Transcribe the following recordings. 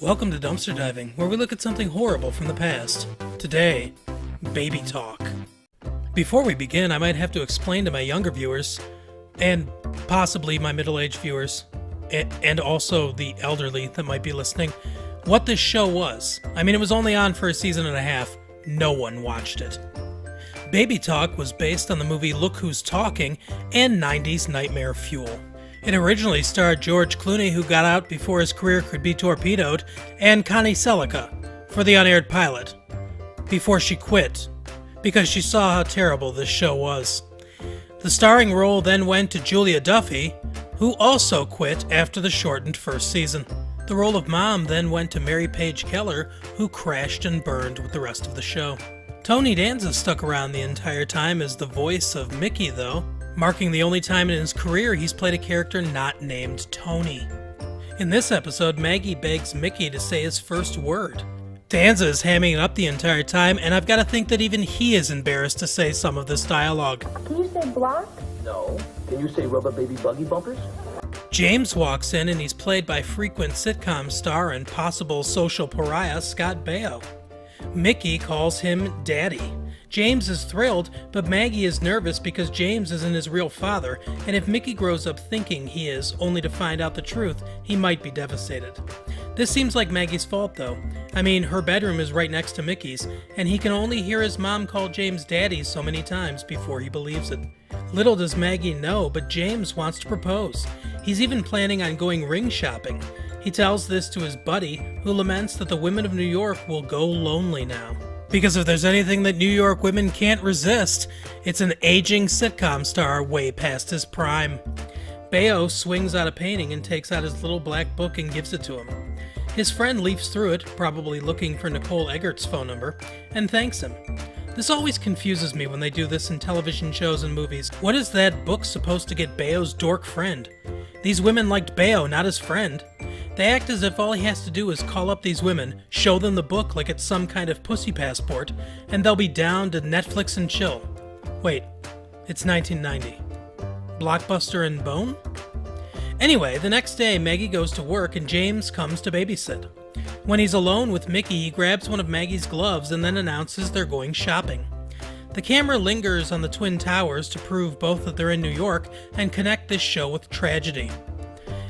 Welcome to Dumpster Diving, where we look at something horrible from the past. Today, baby talk. Before we begin, I might have to explain to my younger viewers, and possibly my middle-aged viewers, and also the elderly that might be listening, what this show was. I mean, it was only on for a season and a half. No one watched it. Baby Talk was based on the movie Look Who's Talking and 90s Nightmare Fuel. It originally starred George Clooney, who got out before his career could be torpedoed, and Connie Selica for the unaired pilot, before she quit, because she saw how terrible this show was. The starring role then went to Julia Duffy, who also quit after the shortened first season. The role of Mom then went to Mary Page Keller, who crashed and burned with the rest of the show. Tony Danza stuck around the entire time as the voice of Mickey, though, marking the only time in his career he's played a character not named Tony. In this episode, Maggie begs Mickey to say his first word. Danza is hamming it up the entire time, and I've got to think that even he is embarrassed to say some of this dialogue. Can you say block? No. Can you say rubber baby buggy bumpers? James walks in and he's played by frequent sitcom star and possible social pariah Scott Baio. Mickey calls him Daddy. James is thrilled, but Maggie is nervous because James isn't his real father, and if Mickey grows up thinking he is, only to find out the truth, he might be devastated. This seems like Maggie's fault, though. I mean, her bedroom is right next to Mickey's, and he can only hear his mom call James Daddy so many times before he believes it. Little does Maggie know, but James wants to propose. He's even planning on going ring shopping. He tells this to his buddy, who laments that the women of New York will go lonely now. Because if there's anything that New York women can't resist, it's an aging sitcom star way past his prime. Baio swings out a painting and takes out his little black book and gives it to him. His friend leafs through it, probably looking for Nicole Eggert's phone number, and thanks him. This always confuses me when they do this in television shows and movies. What is that book supposed to get Baio's dork friend? These women liked Baio, not his friend. They act as if all he has to do is call up these women, show them the book like it's some kind of pussy passport, and they'll be down to Netflix and chill. Wait, it's 1990. Blockbuster and Bone? Anyway, the next day Maggie goes to work and James comes to babysit. When he's alone with Mickey, he grabs one of Maggie's gloves and then announces they're going shopping. The camera lingers on the Twin Towers to prove both that they're in New York and connect this show with tragedy.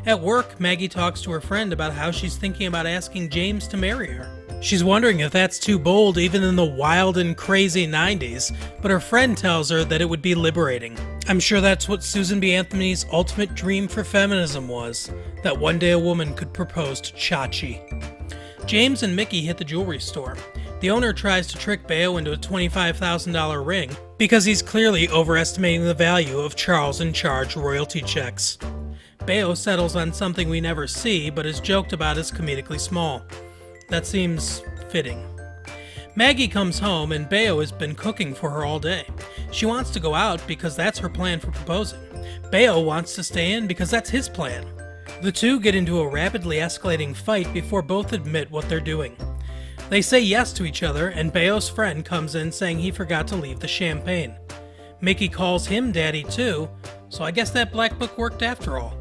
At work, Maggie talks to her friend about how she's thinking about asking James to marry her. She's wondering if that's too bold even in the wild and crazy 90s, but her friend tells her that it would be liberating. I'm sure that's what Susan B. Anthony's ultimate dream for feminism was, that one day a woman could propose to Chachi. James and Mickey hit the jewelry store. The owner tries to trick Baio into a $25,000 ring because he's clearly overestimating the value of Charles in Charge royalty checks. Baio settles on something we never see, but is joked about as comedically small. That seems fitting. Maggie comes home and Baio has been cooking for her all day. She wants to go out because that's her plan for proposing. Baio wants to stay in because that's his plan. The two get into a rapidly escalating fight before both admit what they're doing. They say yes to each other, and Baio's friend comes in saying he forgot to leave the champagne. Mickey calls him Daddy too, so I guess that black book worked after all.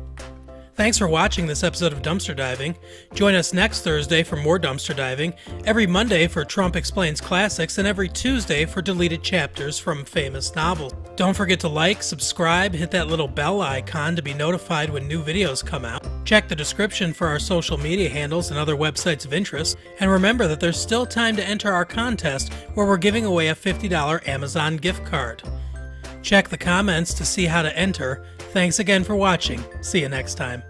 Thanks for watching this episode of Dumpster Diving. Join us next Thursday for more Dumpster Diving, every Monday for Trump Explains Classics, and every Tuesday for deleted chapters from famous novels. Don't forget to like, subscribe, hit that little bell icon to be notified when new videos come out. Check the description for our social media handles and other websites of interest, and remember that there's still time to enter our contest where we're giving away a $50 Amazon gift card. Check the comments to see how to enter. Thanks again for watching. See you next time.